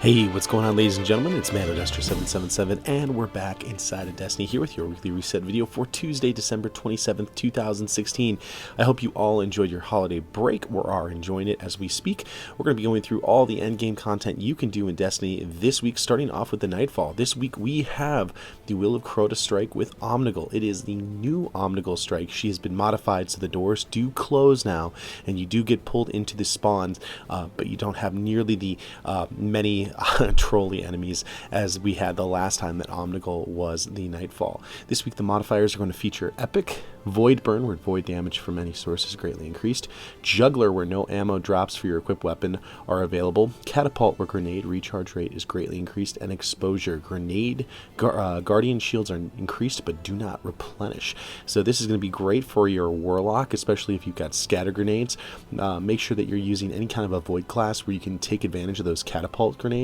Hey, what's going on, ladies and gentlemen? It's Mano 777, and we're back inside of Destiny here with your weekly reset video for Tuesday, December 27th, 2016. I hope you all enjoyed your holiday break or are enjoying it as we speak. We're going to be going through all the endgame content you can do in Destiny this week, starting off with the Nightfall. This week we have the Will of Crota strike with Omnigul. It is the new Omnigul strike. She has been modified so the doors do close now, and you do get pulled into the spawns, but you don't have nearly the many trolley enemies as we had the last time that Omnigul was the Nightfall. This week the modifiers are going to feature Epic, Void Burn, where void damage from any source is greatly increased, Juggler, where no ammo drops for your equipped weapon are available, Catapult, where grenade recharge rate is greatly increased, and Exposure. Grenade Guardian shields are increased but do not replenish. So this is going to be great for your Warlock, especially if you've got scatter grenades. Make sure that you're using any kind of a void class where you can take advantage of those catapult grenades.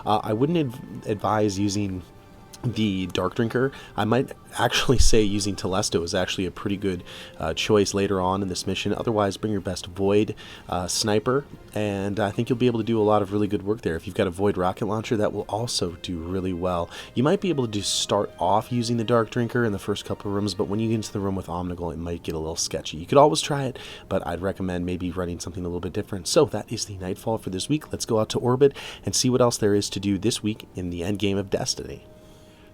I wouldn't advise using the Dark Drinker. I might actually say using Telesto is actually a pretty good choice later on in this mission. Otherwise, bring your best Void Sniper, and I think you'll be able to do a lot of really good work there. If you've got a Void Rocket Launcher, that will also do really well. You might be able to just start off using the Dark Drinker in the first couple of rooms, but when you get into the room with Omnigul, it might get a little sketchy. You could always try it, but I'd recommend maybe running something a little bit different. So that is the Nightfall for this week. Let's go out to orbit and see what else there is to do this week in the endgame of Destiny.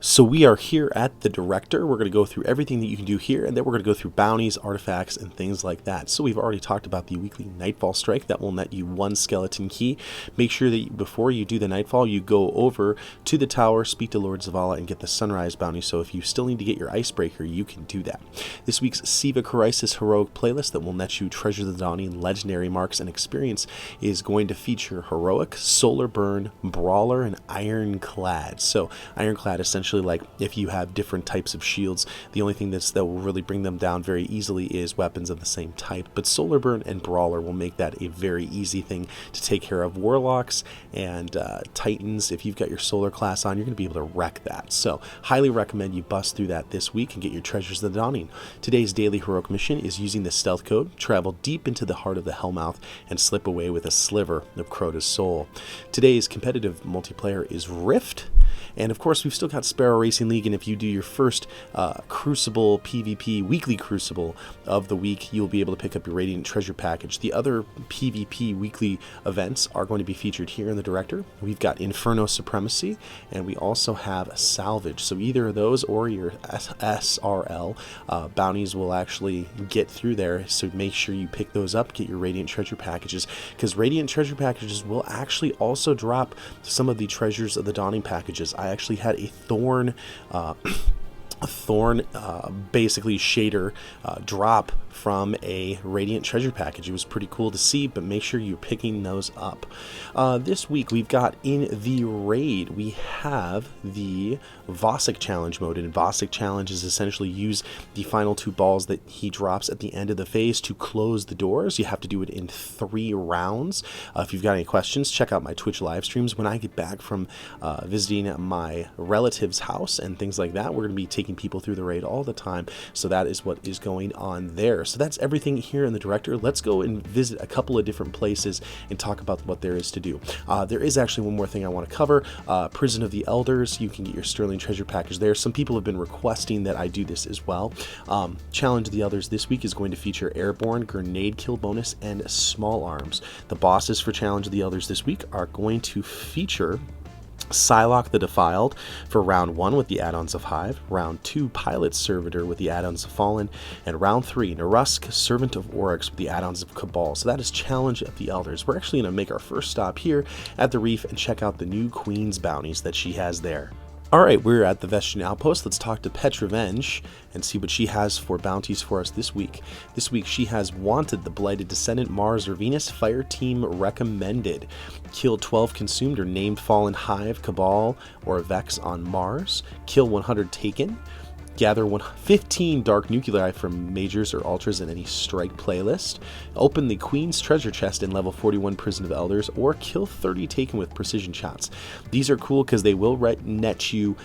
So we are here at the Director. We're going to go through everything that you can do here, and then we're going to go through bounties, artifacts, and things like that. So we've already talked about the weekly Nightfall strike. That will net you 1 skeleton key. Make sure that before you do the Nightfall, you go over to the tower, speak to Lord Zavala, and get the Sunrise bounty. So if you still need to get your Icebreaker, you can do that. This week's SIVA Crisis Heroic playlist that will net you Treasure of the Dawning, Legendary Marks, and Experience is going to feature Heroic, Solar Burn, Brawler, and Ironclad. So Ironclad essentially, like if you have different types of shields, the only thing that will really bring them down very easily is weapons of the same type. But Solar Burn and Brawler will make that a very easy thing to take care of. Warlocks and Titans, if you've got your Solar class on, you're going to be able to wreck that. So highly recommend you bust through that this week and get your Treasures of the Dawning. Today's daily heroic mission is using the stealth code, travel deep into the heart of the Hellmouth, and slip away with a sliver of Crota's soul. Today's competitive multiplayer is Rift. And of course, we've still got Sparrow Racing League, and if you do your first Crucible PvP, weekly Crucible of the week, you'll be able to pick up your Radiant Treasure Package. The other PvP weekly events are going to be featured here in the Director. We've got Inferno Supremacy, and we also have Salvage. So either of those or your SRL bounties will actually get through there, so make sure you pick those up, get your Radiant Treasure Packages, because Radiant Treasure Packages will actually also drop some of the Treasures of the Dawning packages. I actually had a Thorn basically shader drop from a Radiant Treasure Package. It was pretty cool to see, but make sure you're picking those up. This week we've got in the raid, we have the Vosic Challenge mode, and Vosic Challenge is essentially use the final 2 balls that he drops at the end of the phase to close the doors. You have to do it in 3 rounds. If you've got any questions, check out my Twitch live streams. When I get back from visiting my relative's house and things like that, we're going to be taking people through the raid all the time, so that is what is going on there. So that's everything here in the Director. Let's go and visit a couple of different places and talk about what there is to do. There is actually one more thing I want to cover. Prison of the Elders. You can get your Sterling Treasure Package there. Some people have been requesting that I do this as well. Challenge of the Elders this week is going to feature Airborne, Grenade Kill Bonus, and Small Arms. The bosses for Challenge of the Elders this week are going to feature Psylocke the Defiled for round 1 with the add-ons of Hive, round 2 Pilot Servitor with the add-ons of Fallen, and round 3 Narusk Servant of Oryx with the add-ons of Cabal. So that is Challenge of the Elders. We're actually going to make our first stop here at the Reef and check out the new Queen's bounties that she has there. Alright, we're at the Vestian Outpost. Let's talk to Petrevenge and see what she has for bounties for us this week. This week she has Wanted, the Blighted Descendant, Mars or Venus, Fire Team recommended. Kill 12 consumed or named Fallen Hive, Cabal, or Vex on Mars. Kill 100 taken. Gather 15 Dark Nuclei from Majors or Ultras in any strike playlist. Open the Queen's Treasure Chest in level 41 Prison of Elders, or kill 30 taken with precision shots. These are cool because they will net you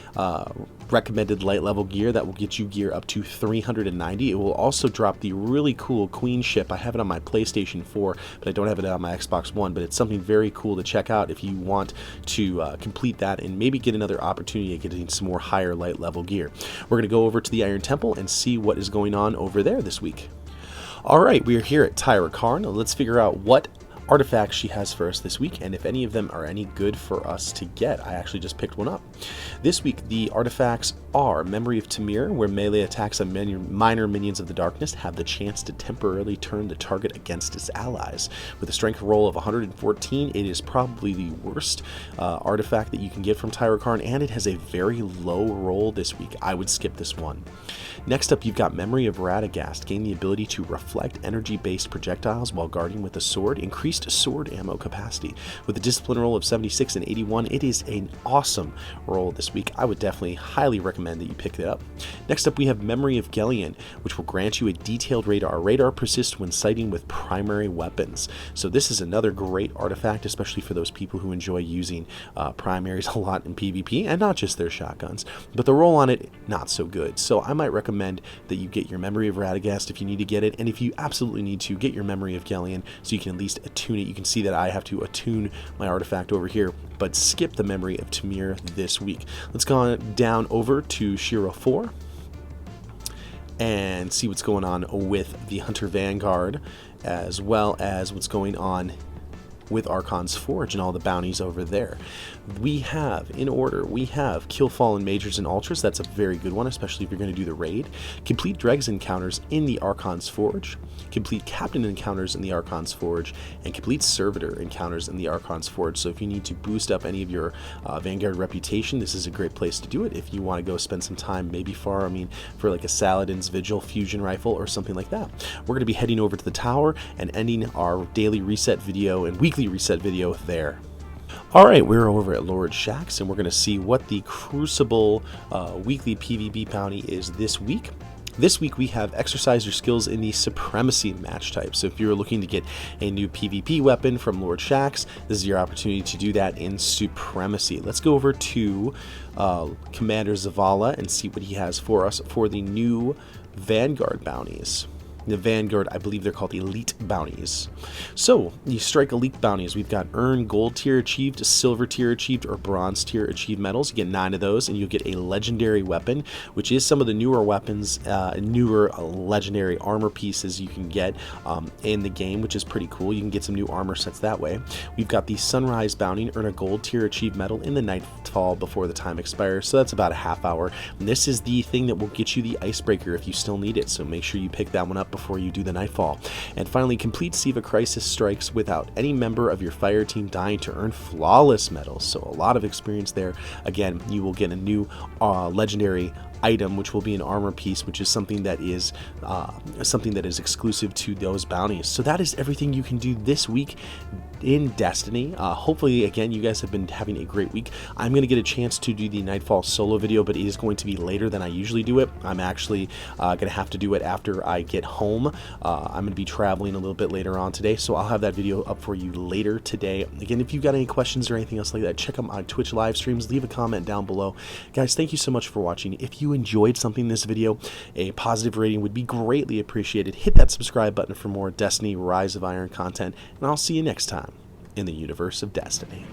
recommended light level gear that will get you gear up to 390. It will also drop the really cool Queen ship. I have it on my PlayStation 4, but I don't have it on my Xbox One, but it's something very cool to check out if you want to complete that and maybe get another opportunity at getting some more higher light level gear. We're going to go over to the Iron Temple and see what is going on over there this week. Alright, we are here at Tyra Karn. Let's figure out what artifacts she has for us this week, and if any of them are any good for us to get. I actually just picked one up. This week, the artifacts are Memory of Tamir, where melee attacks on minor minions of the darkness have the chance to temporarily turn the target against its allies. With a strength roll of 114, it is probably the worst artifact that you can get from Tyra Karn, and it has a very low roll this week. I would skip this one. Next up, you've got Memory of Radagast. Gain the ability to reflect energy-based projectiles while guarding with a sword. Increased sword ammo capacity. With a discipline roll of 76 and 81, it is an awesome roll this week. I would definitely highly recommend that you pick it up. Next up, we have Memory of Gellion, which will grant you a detailed radar. Radar persists when sighting with primary weapons. So this is another great artifact, especially for those people who enjoy using primaries a lot in PvP, and not just their shotguns. But the roll on it, not so good. So I might recommend that you get your Memory of Radagast if you need to get it, and if you absolutely need to, get your Memory of Gellion so you can at least attune it. You can see that I have to attune my artifact over here, but skip the Memory of Tamir this week. Let's go down over to Shiro 4 and see what's going on with the Hunter Vanguard, as well as what's going on with Archon's Forge and all the bounties over there. We have, in order, we have Kill Fallen Majors and Ultras. That's a very good one, especially if you're going to do the raid. Complete Dregs encounters in the Archon's Forge. Complete Captain encounters in the Archon's Forge. And complete Servitor encounters in the Archon's Forge. So if you need to boost up any of your Vanguard reputation, this is a great place to do it. If you want to go spend some time, maybe for like a Saladin's Vigil fusion rifle or something like that. We're going to be heading over to the tower and ending our daily reset video and weekly reset video there. Alright, we're over at Lord Shaxx, and we're going to see what the Crucible weekly PvP bounty is this week. This week we have Exercise Your Skills in the Supremacy match type. So if you're looking to get a new PvP weapon from Lord Shaxx, this is your opportunity to do that in Supremacy. Let's go over to Commander Zavala and see what he has for us for the new Vanguard bounties. The Vanguard, I believe they're called Elite Bounties. So, you strike Elite Bounties. We've got Earn Gold Tier Achieved, Silver Tier Achieved, or Bronze Tier Achieved medals. You get 9 of those, and you'll get a Legendary Weapon, which is some of the newer weapons, newer Legendary armor pieces you can get in the game, which is pretty cool. You can get some new armor sets that way. We've got the Sunrise Bounty, Earn a Gold Tier Achieved medal in the Nightfall before the time expires, so that's about a half hour. And this is the thing that will get you the Icebreaker if you still need it, so make sure you pick that one up before you do the Nightfall. And finally, complete SIVA Crisis strikes without any member of your fire team dying to earn Flawless medals. So a lot of experience there. Again, you will get a new legendary item, which will be an armor piece, which is something that is exclusive to those bounties. So that is everything you can do this week in Destiny. Hopefully, again, you guys have been having a great week. I'm going to get a chance to do the Nightfall solo video, but it is going to be later than I usually do it. I'm actually going to have to do it after I get home. I'm going to be traveling a little bit later on today, so I'll have that video up for you later today. Again, if you've got any questions or anything else like that, check out my Twitch live streams. Leave a comment down below. Guys, thank you so much for watching. If you enjoyed something in this video, a positive rating would be greatly appreciated. Hit that subscribe button for more Destiny Rise of Iron content, and I'll see you next time in the universe of Destiny.